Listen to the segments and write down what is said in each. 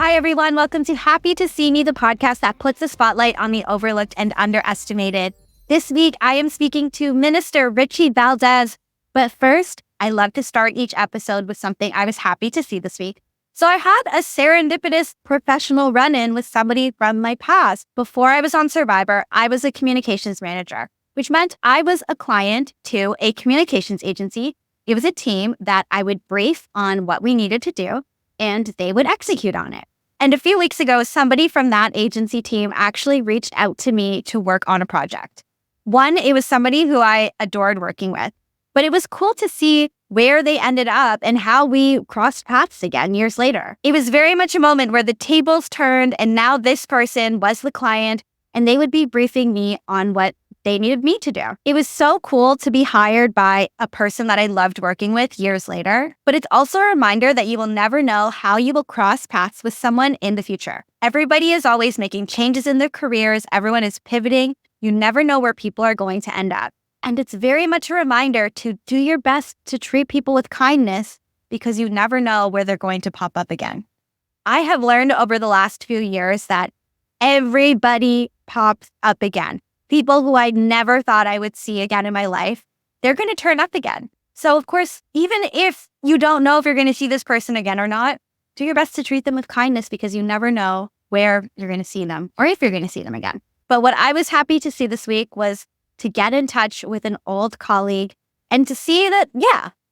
Hi, everyone. Welcome to Happy to See Me, the podcast that puts the spotlight on the overlooked and underestimated. This week, I am speaking to Minister Rechie Valdez. But first, I love to start each episode with something I was happy to see this week. So I had a serendipitous professional run-in with somebody from my past. Before I was on Survivor, I was a communications manager, which meant I was a client to a communications agency. It was a team that I would brief on what we needed to do, and they would execute on it. And a few weeks ago, somebody from that agency team actually reached out to me to work on a project. One, it was somebody who I adored working with, but it was cool to see where they ended up and how we crossed paths again years later. It was very much a moment where the tables turned and now this person was the client and they would be briefing me on what they needed me to do. It was so cool to be hired by a person that I loved working with years later, but it's also a reminder that you will never know how you will cross paths with someone in the future. Everybody is always making changes in their careers. Everyone is pivoting. You never know where people are going to end up. And it's very much a reminder to do your best to treat people with kindness because you never know where they're going to pop up again. I have learned over the last few years that everybody pops up again. People who I never thought I would see again in my life, they're going to turn up again. So of course, even if you don't know if you're going to see this person again or not, do your best to treat them with kindness because you never know where you're going to see them or if you're going to see them again. But what I was happy to see this week was to get in touch with an old colleague and to see that,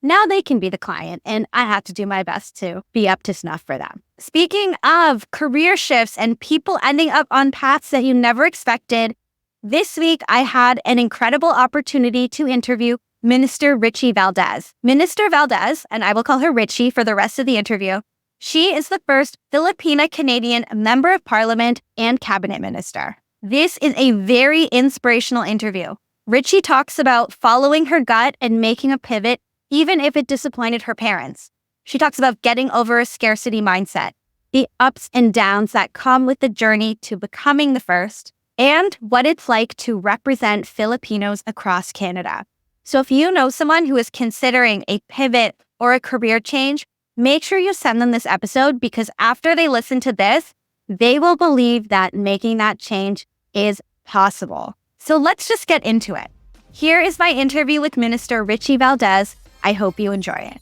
now they can be the client and I have to do my best to be up to snuff for them. Speaking of career shifts and people ending up on paths that you never expected, this week, I had an incredible opportunity to interview Minister Rechie Valdez. Minister Valdez, and I will call her Rechie for the rest of the interview, she is the first Filipina-Canadian Member of Parliament and Cabinet Minister. This is a very inspirational interview. Rechie talks about following her gut and making a pivot, even if it disappointed her parents. She talks about getting over a scarcity mindset, the ups and downs that come with the journey to becoming the first, and what it's like to represent Filipinos across Canada. So if you know someone who is considering a pivot or a career change, make sure you send them this episode because after they listen to this, they will believe that making that change is possible. So let's just get into it. Here is my interview with Minister Rechie Valdez. I hope you enjoy it.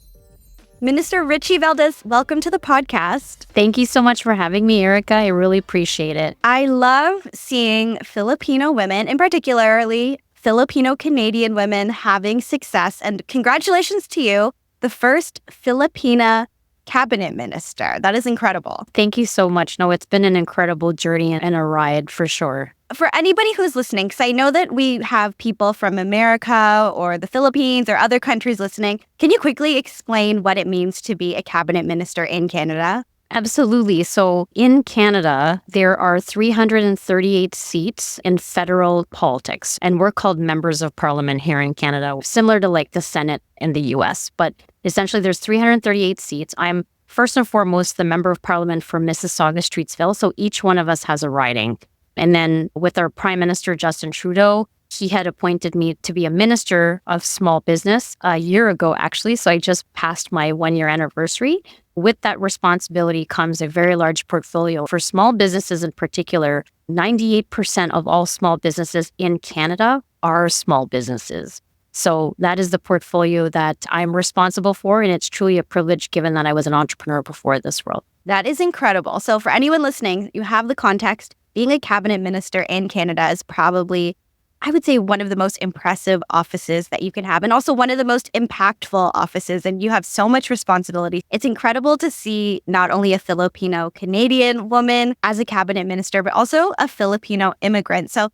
Minister Rechie Valdez, welcome to the podcast. Thank you so much for having me, Erika. I really appreciate it. I love seeing Filipino women, and particularly Filipino-Canadian women, having success. And congratulations to you, the first Filipina cabinet minister. That is incredible. Thank you so much. No, it's been an incredible journey and a ride for sure. For anybody who's listening, because I know that we have people from America or the Philippines or other countries listening, can you quickly explain what it means to be a cabinet minister in Canada? Absolutely. So in Canada, there are 338 seats in federal politics, and we're called members of parliament here in Canada, similar to like the Senate in the US. But essentially, there's 338 seats. I'm first and foremost the member of parliament for Mississauga-Streetsville, so each one of us has a riding. And then with our Prime Minister, Justin Trudeau, he had appointed me to be a minister of small business a year ago, actually. So I just passed my 1-year anniversary. With that responsibility comes a very large portfolio. For small businesses in particular, 98% of all small businesses in Canada are small businesses. So that is the portfolio that I'm responsible for. And it's truly a privilege given that I was an entrepreneur before this world. That is incredible. So for anyone listening, you have the context. Being a cabinet minister in Canada is probably, I would say, one of the most impressive offices that you can have and also one of the most impactful offices. And you have so much responsibility. It's incredible to see not only a Filipino-Canadian woman as a cabinet minister, but also a Filipino immigrant. So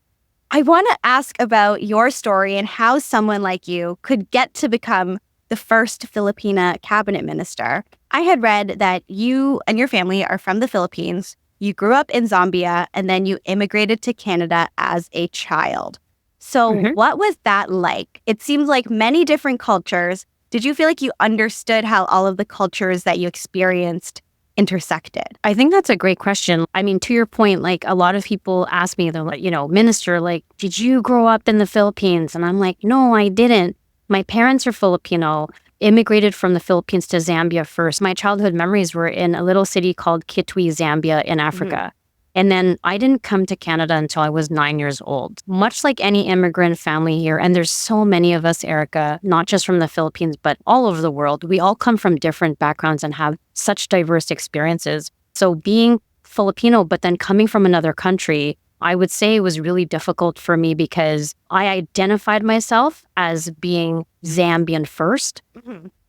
I want to ask about your story and how someone like you could get to become the first Filipina cabinet minister. I had read that you and your family are from the Philippines. You grew up in Zambia, and then you immigrated to Canada as a child. So what was that like? It seems like many different cultures. Did you feel like you understood how all of the cultures that you experienced intersected? I think that's a great question. I mean, to your point, like a lot of people ask me, they're like, minister, like, did you grow up in the Philippines? And I'm like, no, I didn't. My parents are Filipino. immigrated from the Philippines to Zambia first. My childhood memories were in a little city called Kitwe, Zambia in Africa. And then I didn't come to Canada until I was 9 years old. Much like any immigrant family here, and there's so many of us, Erika, not just from the Philippines, but all over the world, we all come from different backgrounds and have such diverse experiences. So being Filipino, but then coming from another country, I would say it was really difficult for me because I identified myself as being Zambian first.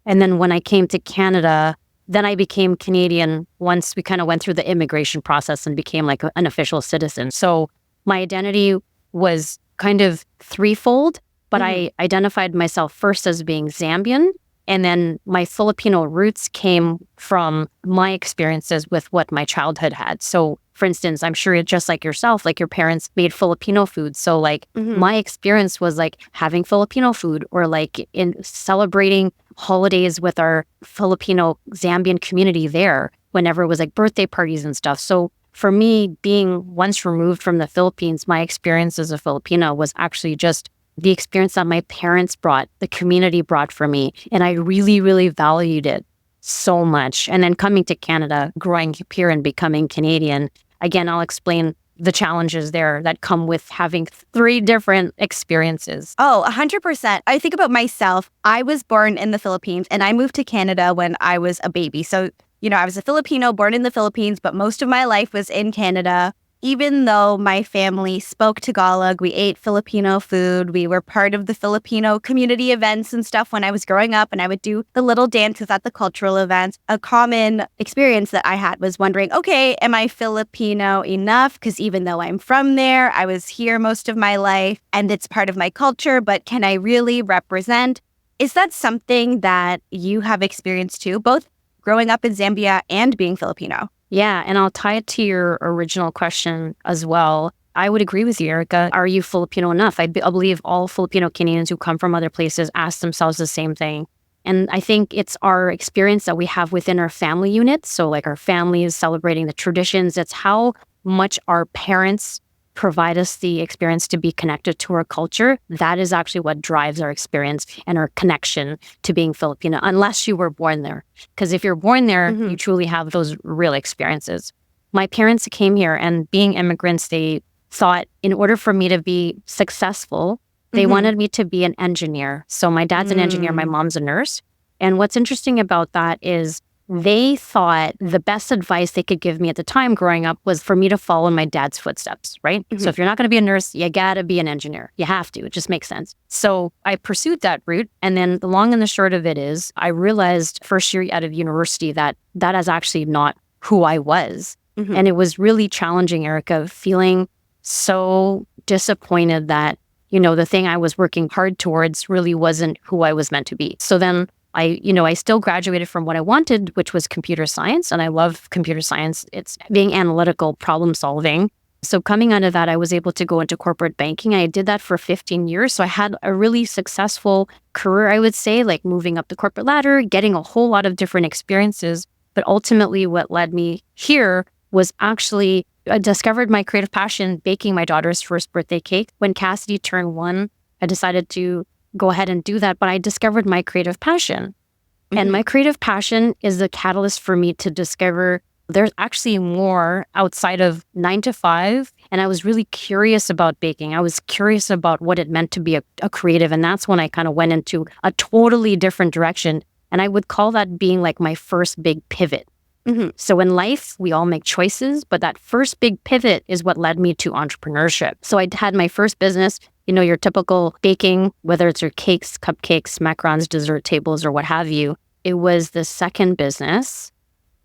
And then when I came to Canada, then I became Canadian once we kind of went through the immigration process and became like an official citizen. So my identity was kind of threefold, but I identified myself first as being Zambian. And then my Filipino roots came from my experiences with what my childhood had. So for instance, I'm sure it's just like yourself, like your parents made Filipino food. So like my experience was like having Filipino food or like in celebrating holidays with our Filipino Zambian community there whenever it was like birthday parties and stuff. So for me, being once removed from the Philippines, my experience as a Filipino was actually just the experience that my parents brought, the community brought for me. And I really, really valued it so much. And then coming to Canada, growing up here and becoming Canadian, again, I'll explain the challenges there that come with having 3 different experiences. Oh, 100%. I think about myself. I was born in the Philippines and I moved to Canada when I was a baby. So, I was a Filipino born in the Philippines, but most of my life was in Canada. Even though my family spoke Tagalog, we ate Filipino food, we were part of the Filipino community events and stuff when I was growing up, and I would do the little dances at the cultural events. A common experience that I had was wondering, okay, am I Filipino enough? Because even though I'm from there, I was here most of my life, and it's part of my culture, but can I really represent? Is that something that you have experienced too, both growing up in Zambia and being Filipino? Yeah, and I'll tie it to your original question as well. I would agree with you, Erika. Are you Filipino enough? I believe all Filipino Canadians who come from other places ask themselves the same thing. And I think it's our experience that we have within our family units. So like our families celebrating the traditions. It's how much our parents provide us the experience to be connected to our culture. That is actually what drives our experience and our connection to being Filipino, unless you were born there. Because if you're born there, you truly have those real experiences. My parents came here, and being immigrants, they thought in order for me to be successful, they wanted me to be an engineer. So my dad's an engineer, my mom's a nurse. And what's interesting about that is they thought the best advice they could give me at the time growing up was for me to follow in my dad's footsteps, right? So if you're not going to be a nurse, you got to be an engineer. You have to. It just makes sense. So I pursued that route. And then the long and the short of it is I realized first year out of university that that is actually not who I was. And it was really challenging, Erika, feeling so disappointed that, the thing I was working hard towards really wasn't who I was meant to be. So then I still graduated from what I wanted, which was computer science. And I love computer science. It's being analytical, problem solving. So coming out of that, I was able to go into corporate banking. I did that for 15 years. So I had a really successful career, I would say, like moving up the corporate ladder, getting a whole lot of different experiences. But ultimately, what led me here was actually I discovered my creative passion baking my daughter's first birthday cake. When Cassidy turned 1, I decided to go ahead and do that, but I discovered my creative passion. And my creative passion is the catalyst for me to discover there's actually more outside of 9 to 5. And I was really curious about baking. I was curious about what it meant to be a creative. And that's when I kind of went into a totally different direction. And I would call that being like my first big pivot. So in life, we all make choices, but that first big pivot is what led me to entrepreneurship. So I had my first business, your typical baking, whether it's your cakes, cupcakes, macarons, dessert tables, or what have you. It was the second business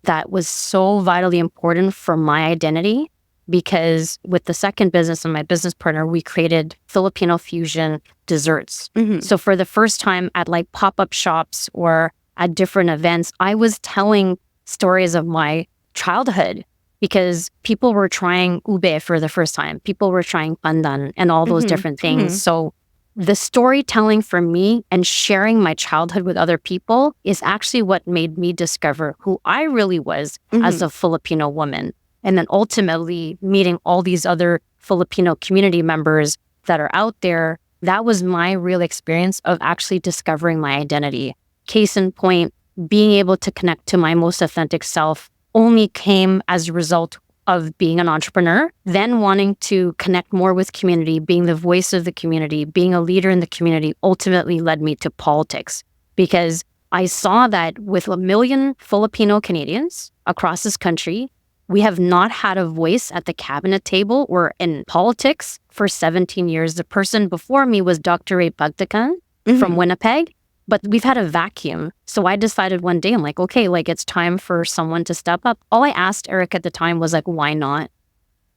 that was so vitally important for my identity because with the second business and my business partner, we created Filipino fusion desserts. So for the first time at like pop-up shops or at different events, I was telling stories of my childhood because people were trying ube for the first time. People were trying pandan and all those different things. So the storytelling for me and sharing my childhood with other people is actually what made me discover who I really was as a Filipino woman. And then ultimately meeting all these other Filipino community members that are out there, that was my real experience of actually discovering my identity. case in point, being able to connect to my most authentic self only came as a result of being an entrepreneur, then wanting to connect more with community, being the voice of the community, being a leader in the community ultimately led me to politics, because I saw that with 1 million Filipino Canadians across this country, we have not had a voice at the cabinet table or in politics for 17 years. The person before me was Dr. Ray Pagtacan from Winnipeg, but we've had a vacuum. So I decided one day, I'm like, okay, like it's time for someone to step up. All I asked Eric at the time was like, why not?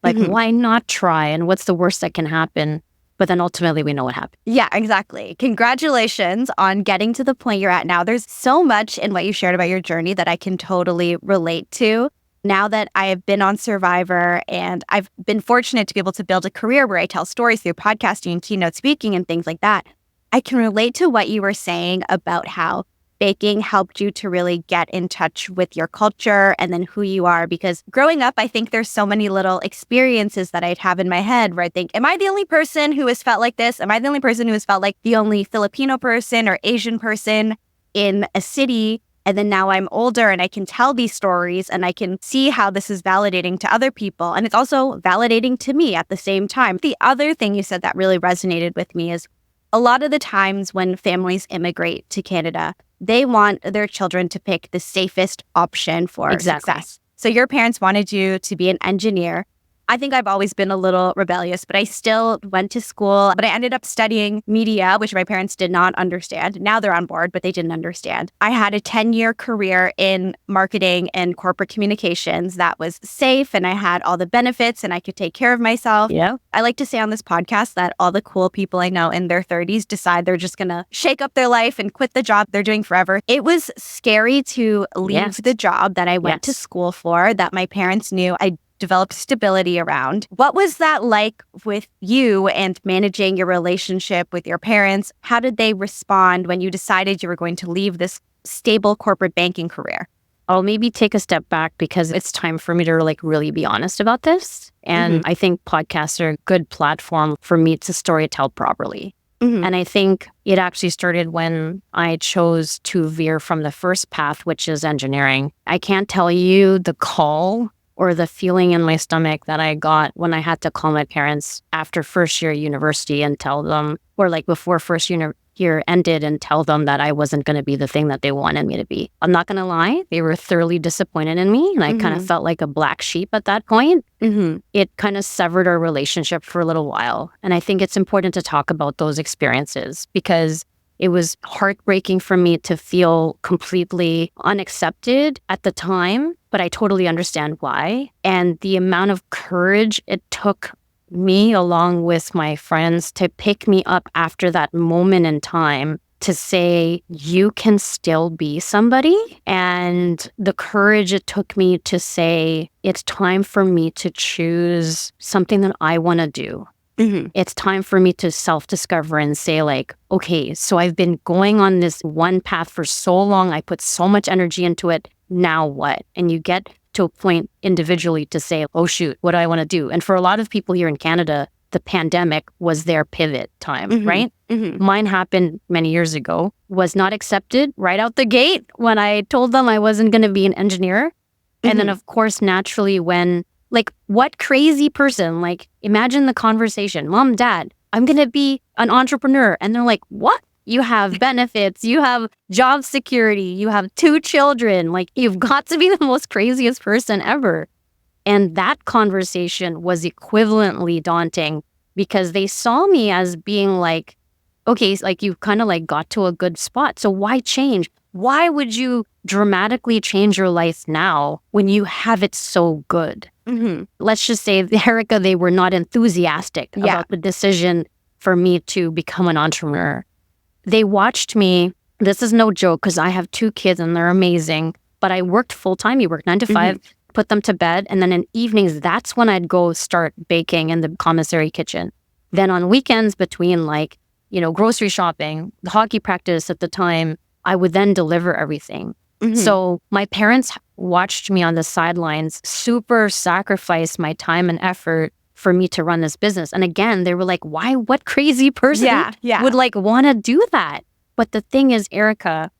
Like, why not try? And what's the worst that can happen? But then ultimately we know what happened. Yeah, exactly. Congratulations on getting to the point you're at now. There's so much in what you shared about your journey that I can totally relate to. Now that I have been on Survivor and I've been fortunate to be able to build a career where I tell stories through podcasting and keynote speaking and things like that, I can relate to what you were saying about how baking helped you to really get in touch with your culture and then who you are. Because growing up, I think there's so many little experiences that I'd have in my head where I think, am I the only person who has felt like this? Am I the only person who has felt like the only Filipino person or Asian person in a city? And then now I'm older and I can tell these stories and I can see how this is validating to other people. And it's also validating to me at the same time. The other thing you said that really resonated with me is a lot of the times when families immigrate to Canada, they want their children to pick the safest option for success. So your parents wanted you to be an engineer. I think I've always been a little rebellious, but I still went to school, but I ended up studying media, which my parents did not understand. Now they're on board, but they didn't understand. I had a 10-year career in marketing and corporate communications that was safe, and I had all the benefits and I could take care of myself. Yeah. I like to say on this podcast that all the cool people I know in their 30s decide they're just going to shake up their life and quit the job they're doing forever. It was scary to leave the job that I went to school for, that my parents knew I developed stability around. What was that like with you and managing your relationship with your parents? How did they respond when you decided you were going to leave this stable corporate banking career? I'll maybe take a step back because it's time for me to like really be honest about this. And I think podcasts are a good platform for me to storytell properly. And I think it actually started when I chose to veer from the first path, which is engineering. I can't tell you the call or the feeling in my stomach that I got when I had to call my parents after first year university and tell them, or like before first year ended, and tell them that I wasn't going to be the thing that they wanted me to be. I'm not going to lie. They were thoroughly disappointed in me. And I kind of felt like a black sheep at that point. It kind of severed our relationship for a little while. And I think it's important to talk about those experiences because it was heartbreaking for me to feel completely unaccepted at the time, but I totally understand why. And the amount of courage it took me, along with my friends, to pick me up after that moment in time to say, you can still be somebody. And the courage it took me to say, it's time for me to choose something that I want to do. It's time for me to self-discover and say like, okay, so I've been going on this one path for so long. I put so much energy into it. Now what? And you get to a point individually to say, oh shoot, what do I want to do? And for a lot of people here in Canada, the pandemic was their pivot time, right? Mine happened many years ago, was not accepted right out the gate when I told them I wasn't going to be an engineer. And then of course, naturally when like, what crazy person, like, imagine the conversation, mom, dad, I'm going to be an entrepreneur. And they're like, what? You have benefits, you have job security, you have 2 children. Like, you've got to be the most craziest person ever. And that conversation was equivalently daunting because they saw me as being like, okay, like you kind of like got to a good spot. So why change? Why would you dramatically change your life now when you have it so good? Let's just say, Erika, they were not enthusiastic about the decision for me to become an entrepreneur. They watched me. This is no joke because I have 2 kids and they're amazing, but I worked full time. You work 9 to 5, put them to bed. And then in evenings, that's when I'd go start baking in the commissary kitchen. Then on weekends between like, you know, grocery shopping, the hockey practice at the time, I would then deliver everything. So my parents watched me on the sidelines, super sacrifice my time and effort for me to run this business. And again, they were like, why, what crazy person would like want to do that? But the thing is, Erika,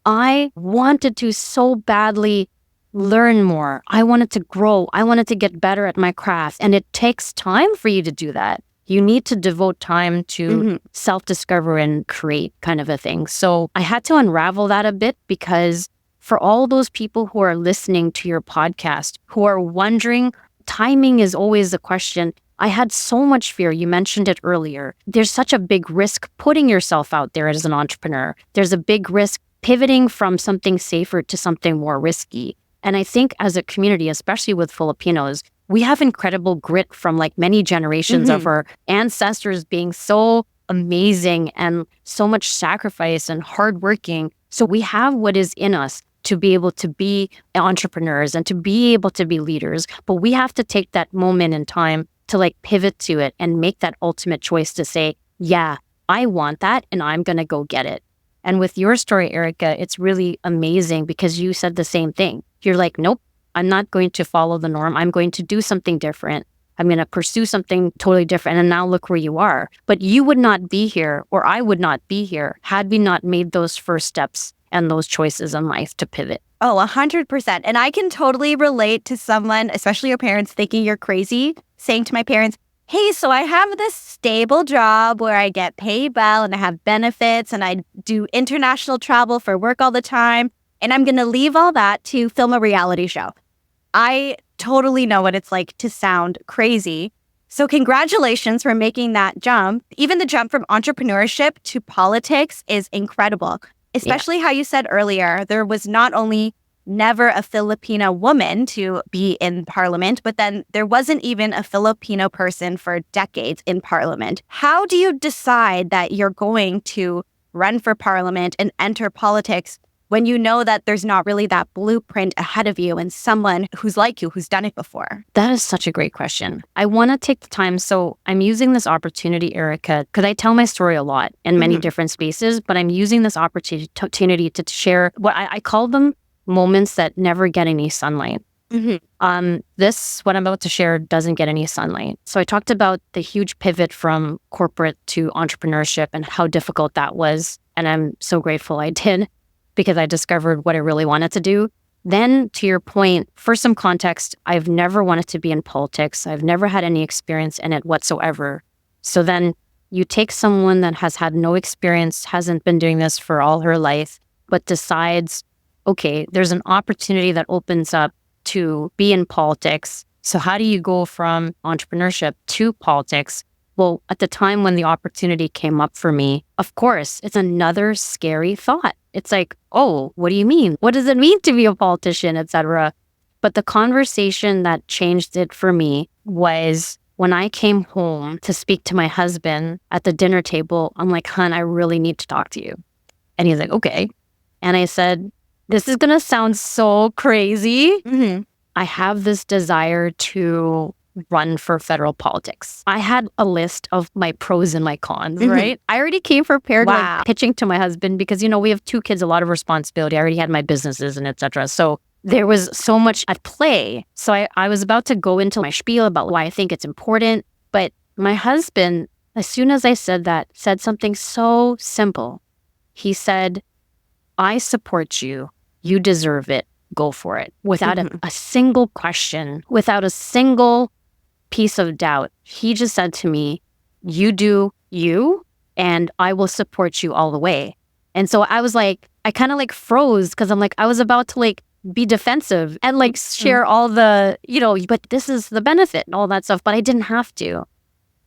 I wanted to so badly learn more. I wanted to grow. I wanted to get better at my craft. And it takes time for you to do that. You need to devote time to self-discover and create kind of a thing. So I had to unravel that a bit, because for all those people who are listening to your podcast, who are wondering, timing is always a question. I had so much fear. You mentioned it earlier. There's such a big risk putting yourself out there as an entrepreneur. There's a big risk pivoting from something safer to something more risky. And I think as a community, especially with Filipinos, we have incredible grit from like many generations of our ancestors being so amazing and so much sacrifice and hardworking. So we have what is in us to be able to be entrepreneurs and to be able to be leaders. But we have to take that moment in time to like pivot to it and make that ultimate choice to say, yeah, I want that and I'm going to go get it. And with your story, Erika, it's really amazing because you said the same thing. You're like, nope, I'm not going to follow the norm. I'm going to do something different. I'm going to pursue something totally different. And now look where you are. But you would not be here, or I would not be here, had we not made those first steps and those choices in life to pivot. Oh, 100%. And I can totally relate to someone, especially your parents, thinking you're crazy, saying to my parents, hey, so I have this stable job where I get paid well and I have benefits and I do international travel for work all the time. And I'm going to leave all that to film a reality show. I totally know what it's like to sound crazy. So congratulations for making that jump. Even the jump from entrepreneurship to politics is incredible, especially how you said earlier, there was not only never a Filipina woman to be in parliament, but then there wasn't even a Filipino person for decades in parliament. How do you decide that you're going to run for parliament and enter politics when you know that there's not really that blueprint ahead of you and someone who's like you, who's done it before? That is such a great question. I want to take the time. So I'm using this opportunity, Erika, because I tell my story a lot in many different spaces, but I'm using this opportunity to share what I call them moments that never get any sunlight. This, what I'm about to share, doesn't get any sunlight. So I talked about the huge pivot from corporate to entrepreneurship and how difficult that was. And I'm so grateful I did, because I discovered what I really wanted to do. Then, to your point, for some context, I've never wanted to be in politics. I've never had any experience in it whatsoever. So then you take someone that has had no experience, hasn't been doing this for all her life, but decides, okay, there's an opportunity that opens up to be in politics. So how do you go from entrepreneurship to politics? Well, at the time when the opportunity came up for me, of course, it's another scary thought. It's like, oh, what do you mean? What does it mean to be a politician, etc.? But the conversation that changed it for me was when I came home to speak to my husband at the dinner table. I'm like, hon, I really need to talk to you. And he's like, okay. And I said, this is going to sound so crazy. I have this desire to run for federal politics. I had a list of my pros and my cons, right? I already came prepared, like pitching to my husband because, you know, we have 2 kids, a lot of responsibility. I already had my businesses and etc. So there was so much at play. So I was about to go into my spiel about why I think it's important. But my husband, as soon as I said that, said something so simple. He said, I support you. You deserve it. Go for it. Without a single question, without a single piece of doubt. He just said to me, you do you, and I will support you all the way. And so I was like, I kind of like froze because I'm like, I was about to like be defensive and like share all the, you know, but this is the benefit and all that stuff, but I didn't have to.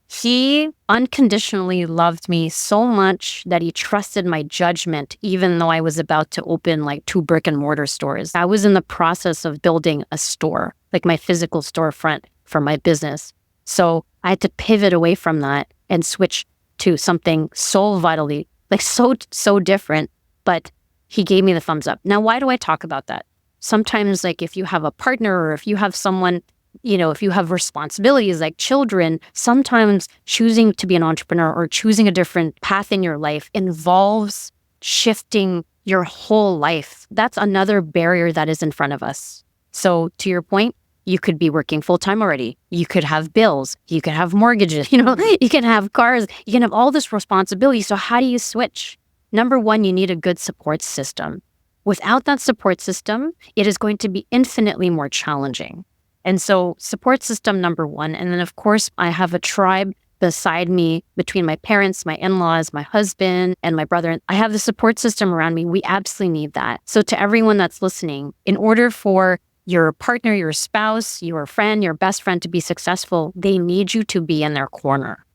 He unconditionally loved me so much that he trusted my judgment, even though I was about to open like 2 brick and mortar stores. I was in the process of building a store, like my physical storefront for my business. So I had to pivot away from that and switch to something so vitally, like so different. But he gave me the thumbs up. Now, why do I talk about that? Sometimes, like if you have a partner or if you have someone, you know, if you have responsibilities like children, sometimes choosing to be an entrepreneur or choosing a different path in your life involves shifting your whole life. That's another barrier that is in front of us. So to your point, you could be working full-time already. You could have bills. You could have mortgages. You know, you can have cars. You can have all this responsibility. So how do you switch? Number one, you need a good support system. Without that support system, it is going to be infinitely more challenging. And so support system number one. And then, of course, I have a tribe beside me between my parents, my in-laws, my husband, and my brother. I have the support system around me. We absolutely need that. So to everyone that's listening, in order for your partner, your spouse, your friend, your best friend to be successful, they need you to be in their corner.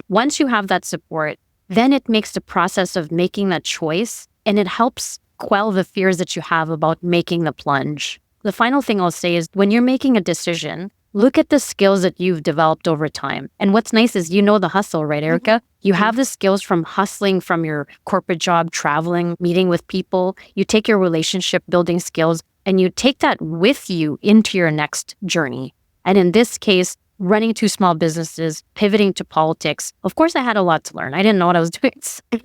Once you have that support, then it makes the process of making that choice, and it helps quell the fears that you have about making the plunge. The final thing I'll say is when you're making a decision, look at the skills that you've developed over time. And what's nice is you know the hustle, right, Erika? You have the skills from hustling from your corporate job, traveling, meeting with people. You take your relationship building skills and you take that with you into your next journey. And in this case, running 2 small businesses, pivoting to politics. Of course, I had a lot to learn. I didn't know what I was doing.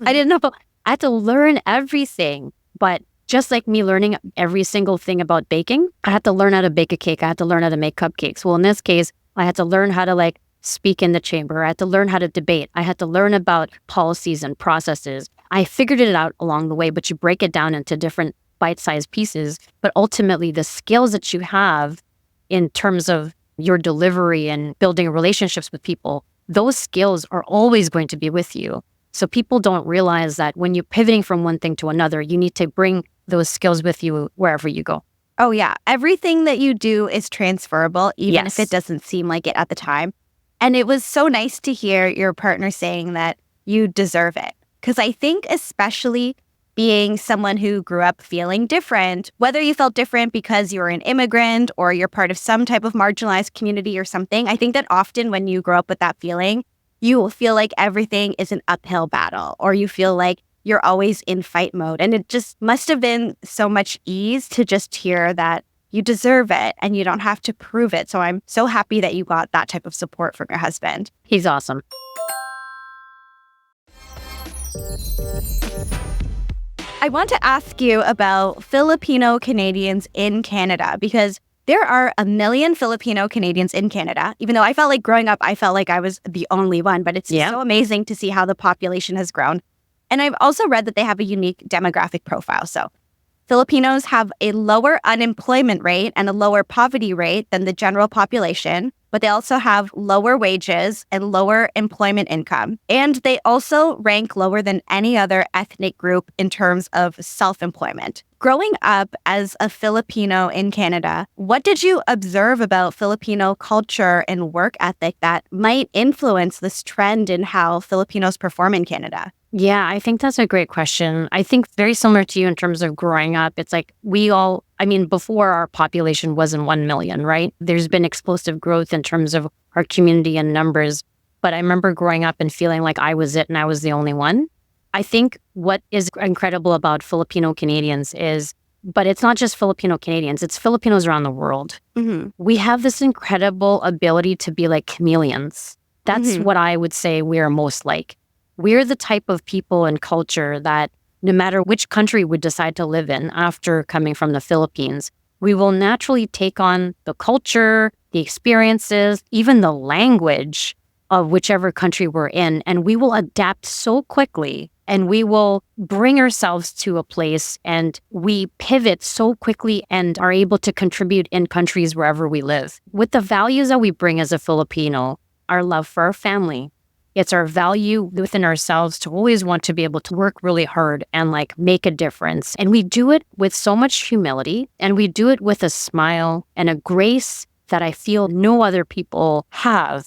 I didn't know. I had to learn everything. But just like me learning every single thing about baking, I had to learn how to bake a cake. I had to learn how to make cupcakes. Well, in this case, I had to learn how to speak in the chamber. I had to learn how to debate. I had to learn about policies and processes. I figured it out along the way, but you break it down into different bite-sized pieces. But ultimately, the skills that you have in terms of your delivery and building relationships with people, those skills are always going to be with you. So people don't realize that when you're pivoting from one thing to another, you need to bring those skills with you wherever you go. Oh, yeah. Everything that you do is transferable, even if Yes. it doesn't seem like it at the time. And it was so nice to hear your partner saying that you deserve it. Because I think especially being someone who grew up feeling different, whether you felt different because you're an immigrant or you're part of some type of marginalized community or something, I think that often when you grow up with that feeling, you will feel like everything is an uphill battle, or you feel like you're always in fight mode. And it just must have been so much ease to just hear that you deserve it and you don't have to prove it. So I'm so happy that you got that type of support from your husband. He's awesome. I want to ask you about Filipino-Canadians in Canada, because there are 1 million Filipino-Canadians in Canada, even though I felt like growing up, I felt like I was the only one. But it's so amazing to see how the population has grown. And I've also read that they have a unique demographic profile. So Filipinos have a lower unemployment rate and a lower poverty rate than the general population, but they also have lower wages and lower employment income. And they also rank lower than any other ethnic group in terms of self-employment. Growing up as a Filipino in Canada, what did you observe about Filipino culture and work ethic that might influence this trend in how Filipinos perform in Canada? Yeah, I think that's a great question. I think very similar to you in terms of growing up. It's like before our population wasn't 1 million, right? There's been explosive growth in terms of our community and numbers. But I remember growing up and feeling like I was it and I was the only one. I think what is incredible about Filipino Canadians but it's not just Filipino Canadians, it's Filipinos around the world. We have this incredible ability to be like chameleons. That's what I would say we are most like. We're the type of people and culture that no matter which country we decide to live in after coming from the Philippines, we will naturally take on the culture, the experiences, even the language of whichever country we're in. And we will adapt so quickly and we will bring ourselves to a place and we pivot so quickly and are able to contribute in countries wherever we live. With the values that we bring as a Filipino, our love for our family, it's our value within ourselves to always want to be able to work really hard and make a difference. And we do it with so much humility and we do it with a smile and a grace that I feel no other people have.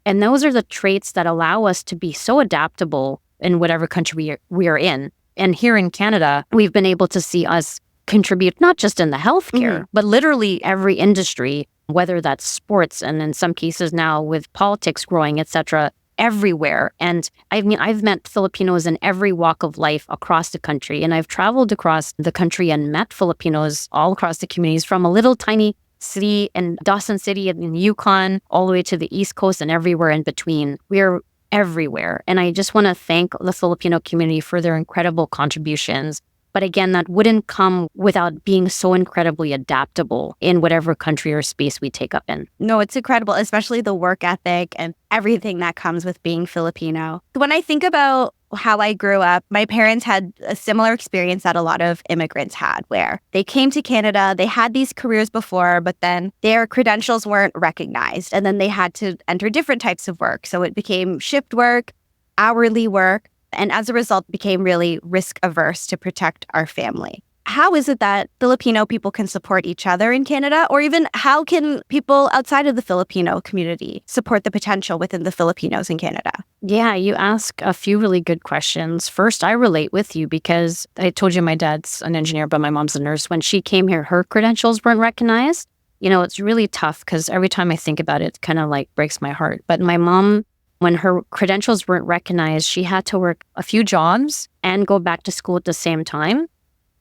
And those are the traits that allow us to be so adaptable in whatever country we are in. And here in Canada, we've been able to see us contribute not just in the healthcare, but literally every industry, whether that's sports and in some cases now with politics growing, etc., everywhere. And I've met Filipinos in every walk of life across the country. And I've traveled across the country and met Filipinos all across the communities from a little tiny city in Dawson City in Yukon all the way to the East Coast and everywhere in between. We're everywhere. And I just want to thank the Filipino community for their incredible contributions. But again, that wouldn't come without being so incredibly adaptable in whatever country or space we take up in. No, it's incredible, especially the work ethic and everything that comes with being Filipino. When I think about how I grew up, my parents had a similar experience that a lot of immigrants had, where they came to Canada, they had these careers before, but then their credentials weren't recognized. And then they had to enter different types of work. So it became shift work, hourly work, and as a result, became really risk averse to protect our family. How is it that Filipino people can support each other in Canada? Or even how can people outside of the Filipino community support the potential within the Filipinos in Canada? Yeah, you ask a few really good questions. First, I relate with you because I told you my dad's an engineer, but my mom's a nurse. When she came here, her credentials weren't recognized. It's really tough because every time I think about it, it kind of like breaks my heart. But my mom, when her credentials weren't recognized, she had to work a few jobs and go back to school at the same time.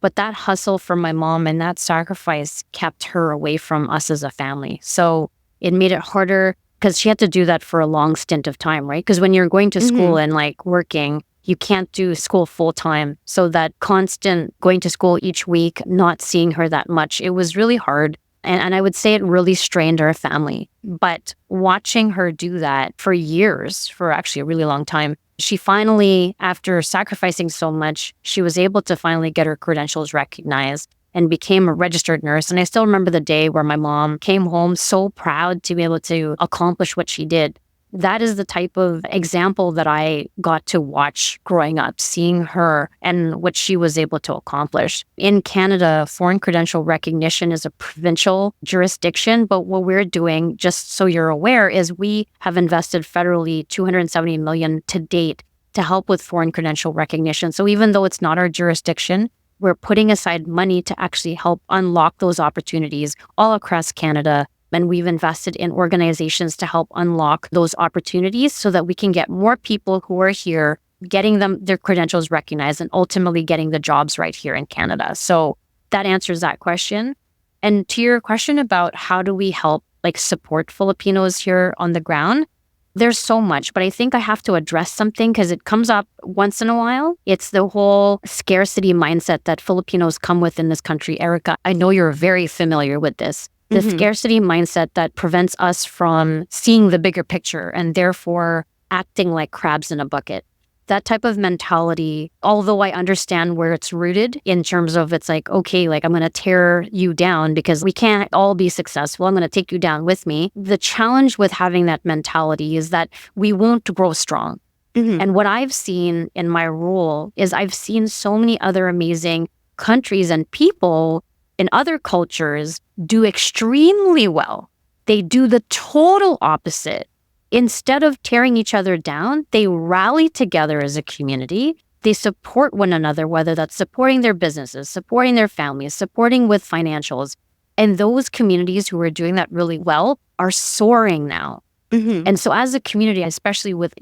But that hustle from my mom and that sacrifice kept her away from us as a family. So it made it harder because she had to do that for a long stint of time, right? Because when you're going to school and like working, you can't do school full time. So that constant going to school each week, not seeing her that much, it was really hard. And I would say it really strained our family. But watching her do that for years, for actually a really long time, she finally, after sacrificing so much, she was able to finally get her credentials recognized and became a registered nurse. And I still remember the day where my mom came home so proud to be able to accomplish what she did. That is the type of example that I got to watch growing up, seeing her and what she was able to accomplish. In Canada, foreign credential recognition is a provincial jurisdiction, but what we're doing, just so you're aware, is we have invested federally $270 million to date to help with foreign credential recognition. So even though it's not our jurisdiction, we're putting aside money to actually help unlock those opportunities all across Canada. And we've invested in organizations to help unlock those opportunities so that we can get more people who are here, getting them their credentials recognized and ultimately getting the jobs right here in Canada. So that answers that question. And to your question about how do we help support Filipinos here on the ground, there's so much, but I think I have to address something because it comes up once in a while. It's the whole scarcity mindset that Filipinos come with in this country. Erika, I know you're very familiar with this. The scarcity mindset that prevents us from seeing the bigger picture and therefore acting like crabs in a bucket. That type of mentality, although I understand where it's rooted in terms of it's like, okay, I'm going to tear you down because we can't all be successful. I'm going to take you down with me. The challenge with having that mentality is that we won't grow strong. And what I've seen in my role is I've seen so many other amazing countries and people in other cultures do extremely well. They do the total opposite. Instead of tearing each other down, they rally together as a community. They support one another, whether that's supporting their businesses, supporting their families, supporting with financials. And those communities who are doing that really well are soaring now. And so as a community, especially with,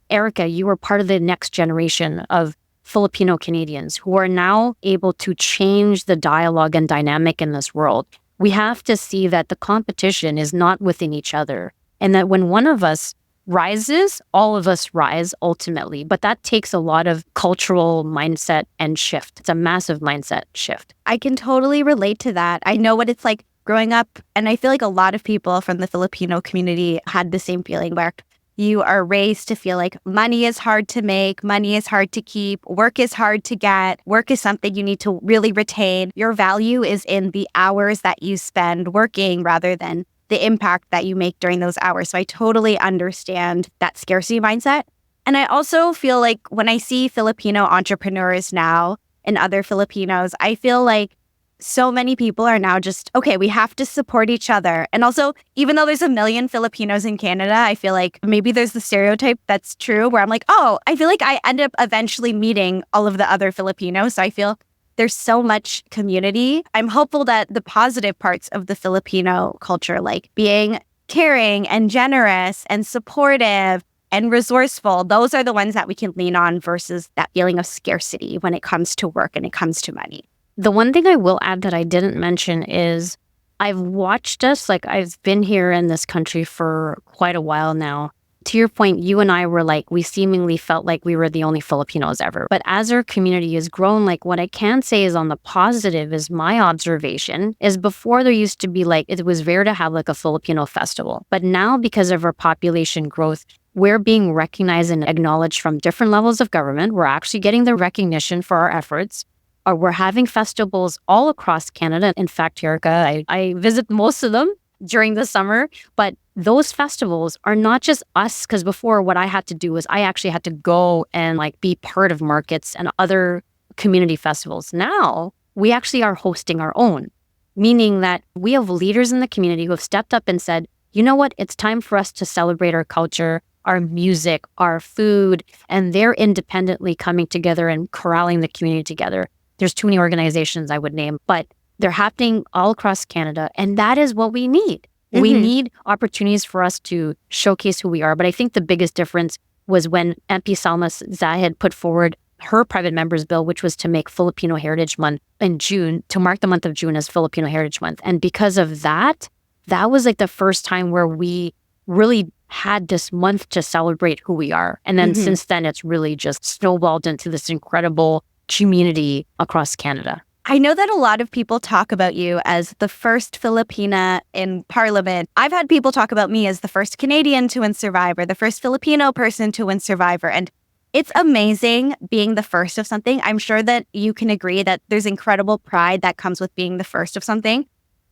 Erika, you were part of the next generation of Filipino-Canadians who are now able to change the dialogue and dynamic in this world. We have to see that the competition is not within each other and that when one of us rises, all of us rise ultimately. But that takes a lot of cultural mindset and shift. It's a massive mindset shift. I can totally relate to that. I know what it's like growing up, and I feel like a lot of people from the Filipino community had the same feeling where you are raised to feel like money is hard to make, money is hard to keep, work is hard to get, work is something you need to really retain. Your value is in the hours that you spend working rather than the impact that you make during those hours. So I totally understand that scarcity mindset. And I also feel like when I see Filipino entrepreneurs now and other Filipinos, I feel like so many people are now just, okay, we have to support each other. And also, even though there's a million Filipinos in Canada, I feel like maybe there's the stereotype that's true where I'm like, oh, I feel like I end up eventually meeting all of the other Filipinos. So I feel there's so much community. I'm hopeful that the positive parts of the Filipino culture, like being caring and generous and supportive and resourceful, those are the ones that we can lean on versus that feeling of scarcity when it comes to work and it comes to money. The one thing I will add that I didn't mention is I've watched us, I've been here in this country for quite a while now, to your point, you and I were like, we seemingly felt like we were the only Filipinos ever. But as our community has grown, like what I can say is on the positive is my observation is before there used to be like, it was rare to have like a Filipino festival. But now because of our population growth, we're being recognized and acknowledged from different levels of government. We're actually getting the recognition for our efforts. Or we're having festivals all across Canada. In fact, Erika, I visit most of them during the summer, but those festivals are not just us, because before what I had to do was I actually had to go and like be part of markets and other community festivals. Now we actually are hosting our own, meaning that we have leaders in the community who have stepped up and said, you know what, it's time for us to celebrate our culture, our music, our food, and they're independently coming together and corralling the community together. There's too many organizations I would name, but they're happening all across Canada, and that is what we need. We need opportunities for us to showcase who we are. But I think the biggest difference was when MP Salma Zahid put forward her private members bill, which was to make Filipino Heritage Month in June, to mark the month of June as Filipino Heritage Month. And because of that, that was like the first time where we really had this month to celebrate who we are. And then since then, it's really just snowballed into this incredible community across Canada. I know that a lot of people talk about you as the first Filipina in Parliament. I've had people talk about me as the first Canadian to win Survivor, the first Filipino person to win Survivor. And it's amazing being the first of something. I'm sure that you can agree that there's incredible pride that comes with being the first of something.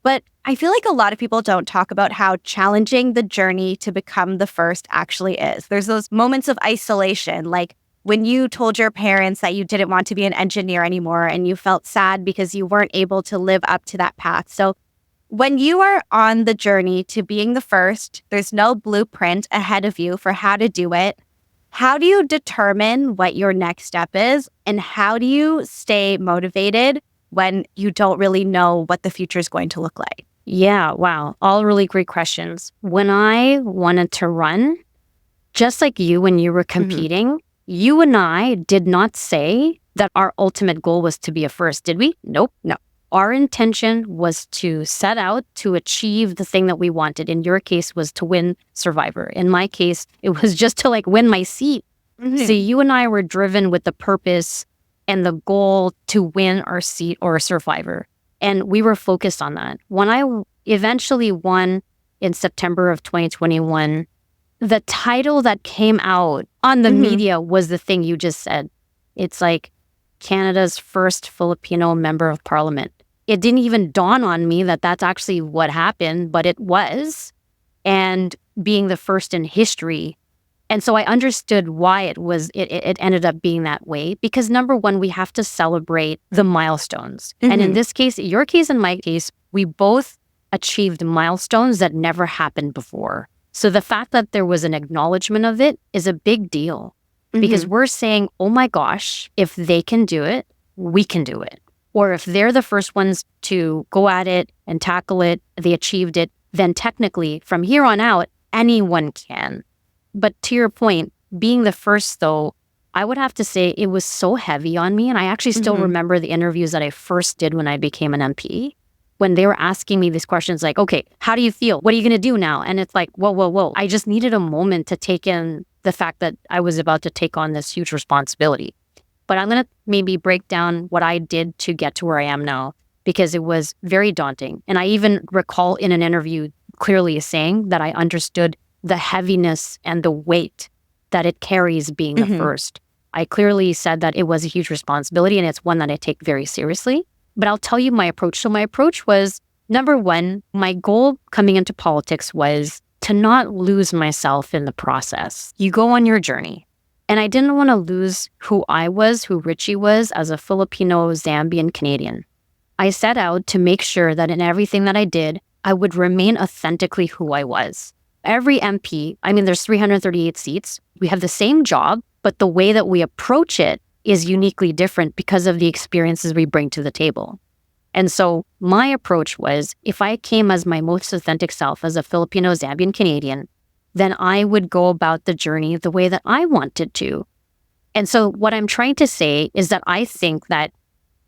But I feel like a lot of people don't talk about how challenging the journey to become the first actually is. There's those moments of isolation, like when you told your parents that you didn't want to be an engineer anymore and you felt sad because you weren't able to live up to that path. So when you are on the journey to being the first, there's no blueprint ahead of you for how to do it. How do you determine what your next step is? And how do you stay motivated when you don't really know what the future is going to look like? Yeah, wow. All really great questions. When I wanted to run, just like you when you were competing, you and I did not say that our ultimate goal was to be a first, did we? Nope. No. Our intention was to set out to achieve the thing that we wanted. In your case was to win Survivor. In my case, it was just to like win my seat. So you and I were driven with the purpose and the goal to win our seat or Survivor. And we were focused on that. When I eventually won in September of 2021, the title that came out on the media was the thing you just said. It's like Canada's first Filipino member of parliament. It didn't even dawn on me that that's actually what happened, but it was. And being the first in history. And so I understood why it ended up being that way. Because number one, we have to celebrate the milestones. And in this case, your case and my case, we both achieved milestones that never happened before. So the fact that there was an acknowledgement of it is a big deal because we're saying, oh my gosh, if they can do it, we can do it. Or if they're the first ones to go at it and tackle it, they achieved it, then technically from here on out, anyone can. But to your point, being the first though, I would have to say it was so heavy on me. And I actually still remember the interviews that I first did when I became an MP. When they were asking me these questions like, okay, how do you feel? What are you going to do now? And it's like, whoa. I just needed a moment to take in the fact that I was about to take on this huge responsibility. But I'm going to maybe break down what I did to get to where I am now, because it was very daunting. And I even recall in an interview clearly saying that I understood the heaviness and the weight that it carries being the first. I clearly said that it was a huge responsibility and it's one that I take very seriously. But I'll tell you my approach. So my approach was, number one, my goal coming into politics was to not lose myself in the process. You go on your journey. And I didn't want to lose who I was, who Rechie was as a Filipino Zambian Canadian. I set out to make sure that in everything that I did, I would remain authentically who I was. Every MP, there's 338 seats. We have the same job, but the way that we approach it is uniquely different because of the experiences we bring to the table. And so my approach was, if I came as my most authentic self as a Filipino Zambian Canadian, then I would go about the journey the way that I wanted to. And so what I'm trying to say is that I think that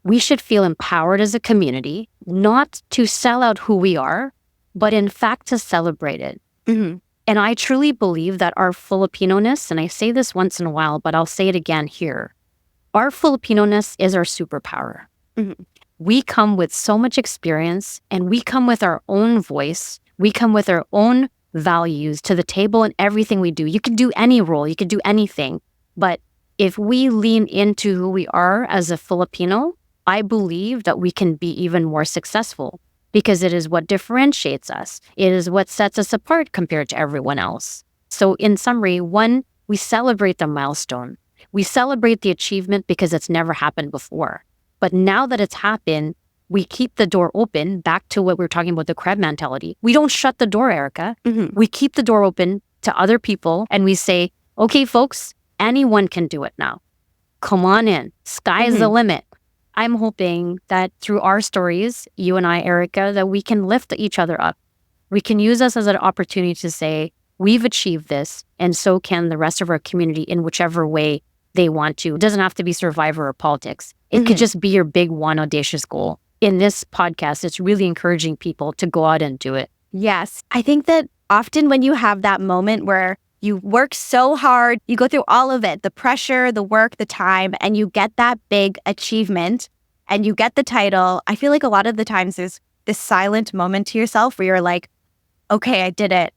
we should feel empowered as a community, not to sell out who we are, but in fact to celebrate it. And I truly believe that our Filipino-ness, and I say this once in a while, but I'll say it again here, our Filipino-ness is our superpower. Mhm. We come with so much experience, and we come with our own voice. We come with our own values to the table in everything we do. You can do any role, you can do anything. But if we lean into who we are as a Filipino, I believe that we can be even more successful because it is what differentiates us. It is what sets us apart compared to everyone else. So in summary, one, we celebrate the milestone. We celebrate the achievement because it's never happened before. But now that it's happened, we keep the door open, back to what we were talking about, the crab mentality. We don't shut the door, Erika. Mm-hmm. We keep the door open to other people and we say, okay, folks, anyone can do it now. Come on in. Sky's the limit. I'm hoping that through our stories, you and I, Erika, that we can lift each other up. We can use this as an opportunity to say, we've achieved this, and so can the rest of our community in whichever way they want to. It doesn't have to be Survivor or politics. It could just be your big one audacious goal. In this podcast, it's really encouraging people to go out and do it. Yes. I think that often when you have that moment where you work so hard, you go through all of it, the pressure, the work, the time, and you get that big achievement and you get the title, I feel like a lot of the times there's this silent moment to yourself where you're like, okay, I did it.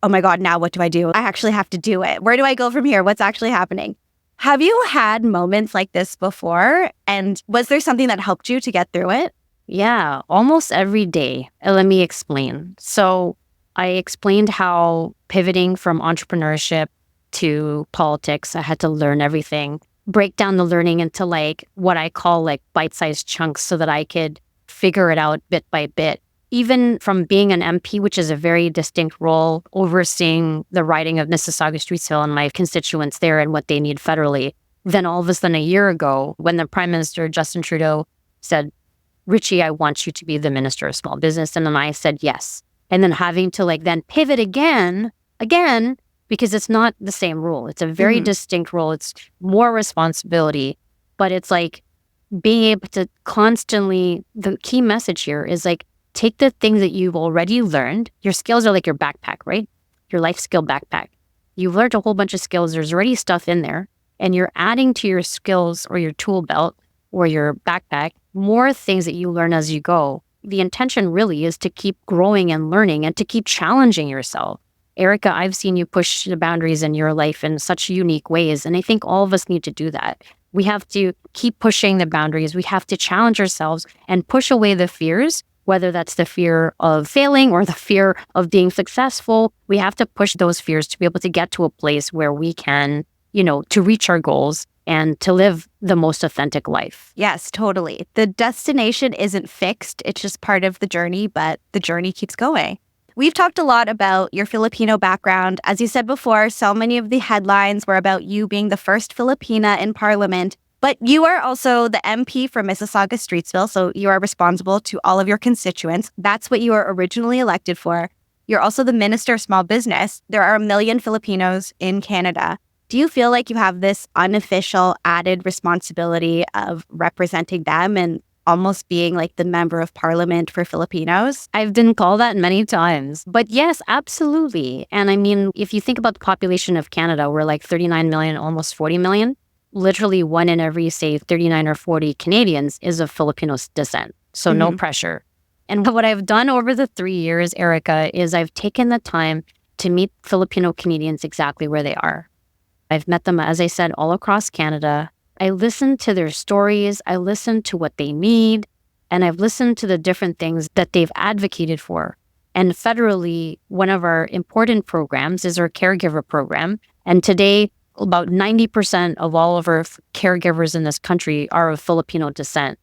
Oh my God, now what do I do? I actually have to do it. Where do I go from here? What's actually happening? Have you had moments like this before? And was there something that helped you to get through it? Yeah, almost every day. Let me explain. So I explained how pivoting from entrepreneurship to politics, I had to learn everything, break down the learning into like what I call like bite-sized chunks so that I could figure it out bit by bit. Even from being an MP, which is a very distinct role, overseeing the riding of Mississauga-Streetsville and my constituents there and what they need federally. Then all of a sudden a year ago, when the Prime Minister, Justin Trudeau, said, Rechie, I want you to be the Minister of Small Business. And then I said yes. And then having to like then pivot again, because it's not the same role. It's a very distinct role. It's more responsibility, but it's like being able to constantly, the key message here is like, take the things that you've already learned. Your skills are like your backpack, right? Your life skill backpack. You've learned a whole bunch of skills. There's already stuff in there. And you're adding to your skills or your tool belt or your backpack more things that you learn as you go. The intention really is to keep growing and learning and to keep challenging yourself. Erika, I've seen you push the boundaries in your life in such unique ways. And I think all of us need to do that. We have to keep pushing the boundaries. We have to challenge ourselves and push away the fears, whether that's the fear of failing or the fear of being successful. We have to push those fears to be able to get to a place where we can, to reach our goals and to live the most authentic life. Yes, totally. The destination isn't fixed. It's just part of the journey, but the journey keeps going. We've talked a lot about your Filipino background. As you said before, so many of the headlines were about you being the first Filipina in Parliament. But you are also the MP for Mississauga-Streetsville, so you are responsible to all of your constituents. That's what you were originally elected for. You're also the Minister of Small Business. There are 1 million Filipinos in Canada. Do you feel like you have this unofficial added responsibility of representing them and almost being like the member of parliament for Filipinos? I've been called that many times. But yes, absolutely. And I mean, if you think about the population of Canada, we're like 39 million, almost 40 million. Literally 1 in every, say, 39 or 40 Canadians is of Filipino descent. So no pressure. And what I've done over the 3 years, Erika, is I've taken the time to meet Filipino Canadians exactly where they are. I've met them, as I said, all across Canada. I listened to their stories. I listened to what they need. And I've listened to the different things that they've advocated for. And federally, one of our important programs is our caregiver program. And today, about 90% of all of our caregivers in this country are of Filipino descent.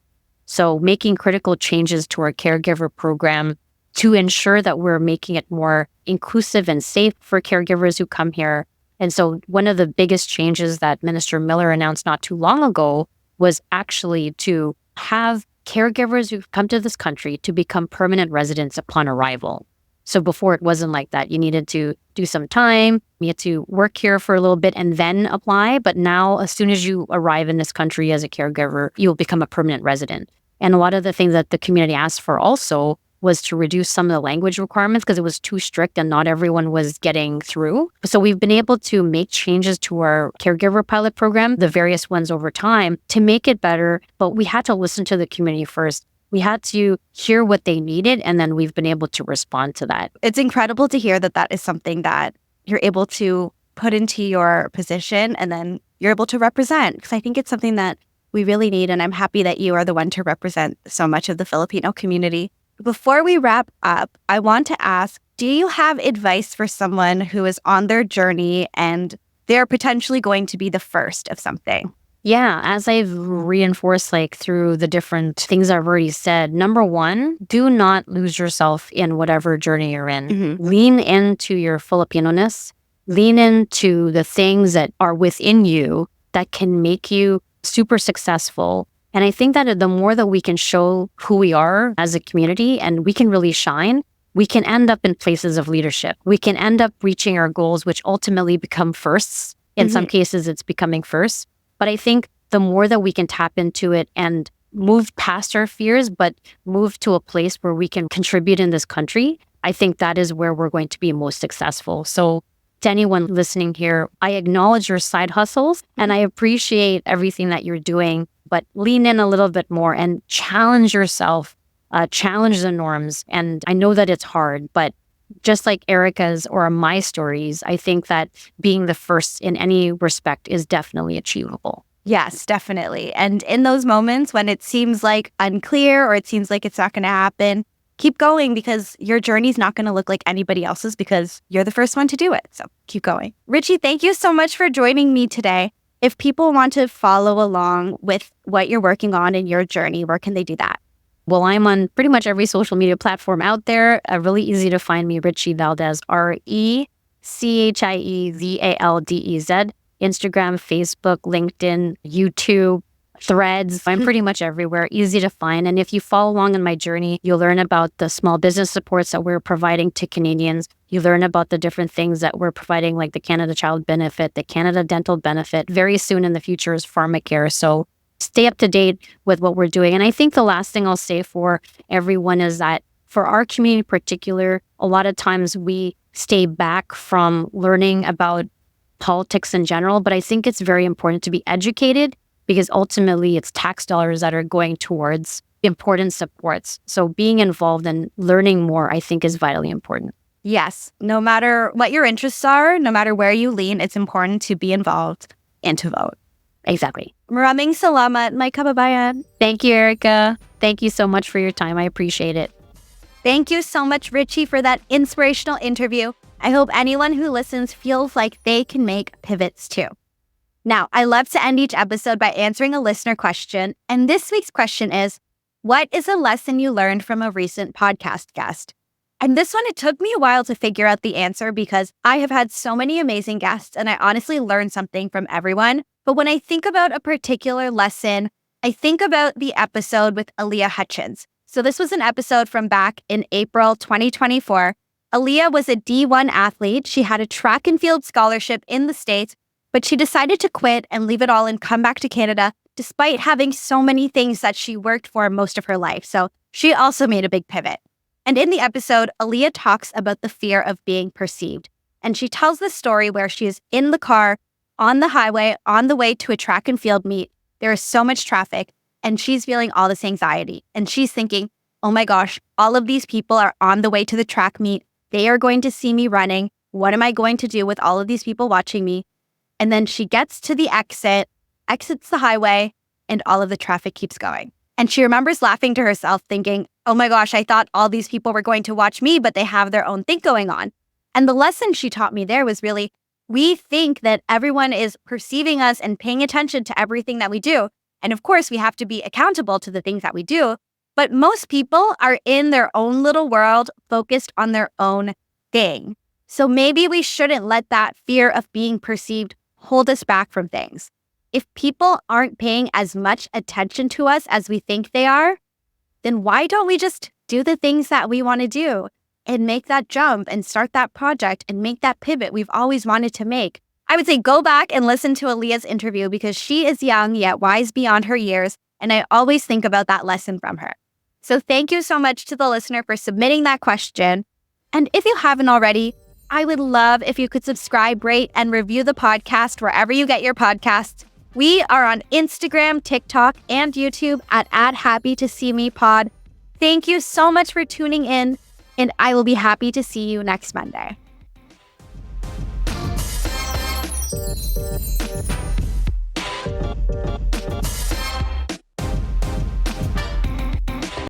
So making critical changes to our caregiver program to ensure that we're making it more inclusive and safe for caregivers who come here. And so one of the biggest changes that Minister Miller announced not too long ago was actually to have caregivers who come to this country to become permanent residents upon arrival. So before it wasn't like that. You needed to do some time, you had to work here for a little bit and then apply. But now, as soon as you arrive in this country as a caregiver, you'll become a permanent resident. And a lot of the things that the community asks for also was to reduce some of the language requirements because it was too strict and not everyone was getting through. So we've been able to make changes to our caregiver pilot program, the various ones over time, to make it better. But we had to listen to the community first. We had to hear what they needed, and then we've been able to respond to that. It's incredible to hear that that is something that you're able to put into your position and then you're able to represent, because I think it's something that we really need. And I'm happy that you are the one to represent so much of the Filipino community. Before we wrap up, I want to ask, do you have advice for someone who is on their journey and they're potentially going to be the first of something? Yeah, as I've reinforced through the different things I've already said, number one, do not lose yourself in whatever journey you're in. Mm-hmm. Lean into your Filipino-ness. Lean into the things that are within you that can make you super successful. And I think that the more that we can show who we are as a community and we can really shine, we can end up in places of leadership. We can end up reaching our goals, which ultimately become firsts. In some cases, it's becoming first. But I think the more that we can tap into it and move past our fears, but move to a place where we can contribute in this country, I think that is where we're going to be most successful. So to anyone listening here, I acknowledge your side hustles and I appreciate everything that you're doing, but lean in a little bit more and challenge yourself, challenge the norms. And I know that it's hard, but just like Erika's or my stories, I think that being the first in any respect is definitely achievable. Yes, definitely. And in those moments when it seems like unclear or it seems like it's not going to happen, keep going, because your journey's not going to look like anybody else's because you're the first one to do it. So keep going. Rechie, thank you so much for joining me today. If people want to follow along with what you're working on in your journey, where can they do that? Well, I'm on pretty much every social media platform out there. Really easy to find me, Rechie Valdez, ReChieValdez, Instagram, Facebook, LinkedIn, YouTube, Threads. I'm pretty much everywhere, easy to find. And if you follow along in my journey, you'll learn about the small business supports that we're providing to Canadians. You learn about the different things that we're providing, like the Canada Child Benefit, the Canada Dental Benefit. Very soon in the future is pharmacare. So stay up to date with what we're doing. And I think the last thing I'll say for everyone is that for our community in particular, a lot of times we stay back from learning about politics in general, but I think it's very important to be educated because ultimately it's tax dollars that are going towards important supports. So being involved and learning more, I think, is vitally important. Yes, no matter what your interests are, no matter where you lean, it's important to be involved and to vote. Exactly. Maraming salamat, my kababayan. Thank you, Erika. Thank you so much for your time. I appreciate it. Thank you so much, Rechie, for that inspirational interview. I hope anyone who listens feels like they can make pivots too. Now, I love to end each episode by answering a listener question. And this week's question is, what is a lesson you learned from a recent podcast guest? And this one, it took me a while to figure out the answer because I have had so many amazing guests and I honestly learned something from everyone. But when I think about a particular lesson, I think about the episode with Aaliyah Hutchins. So this was an episode from back in April 2024. Aaliyah was a D1 athlete. She had a track and field scholarship in the States, but she decided to quit and leave it all and come back to Canada despite having so many things that she worked for most of her life. So she also made a big pivot. And in the episode, Aaliyah talks about the fear of being perceived. And she tells this story where she is in the car, on the highway, on the way to a track and field meet. There is so much traffic, and she's feeling all this anxiety. And she's thinking, oh my gosh, all of these people are on the way to the track meet. They are going to see me running. What am I going to do with all of these people watching me? And then she gets to the exit, exits the highway, and all of the traffic keeps going. And she remembers laughing to herself, thinking, oh my gosh, I thought all these people were going to watch me, but they have their own thing going on. And the lesson she taught me there was really, we think that everyone is perceiving us and paying attention to everything that we do. And of course, we have to be accountable to the things that we do. But most people are in their own little world, focused on their own thing. So maybe we shouldn't let that fear of being perceived hold us back from things. If people aren't paying as much attention to us as we think they are, then why don't we just do the things that we want to do and make that jump and start that project and make that pivot we've always wanted to make? I would say go back and listen to Aaliyah's interview because she is young yet wise beyond her years, and I always think about that lesson from her. So thank you so much to the listener for submitting that question. And if you haven't already, I would love if you could subscribe, rate, and review the podcast wherever you get your podcasts. We are on Instagram, TikTok, and YouTube at @HappyToSeeMePod. Thank you so much for tuning in, and I will be happy to see you next Monday.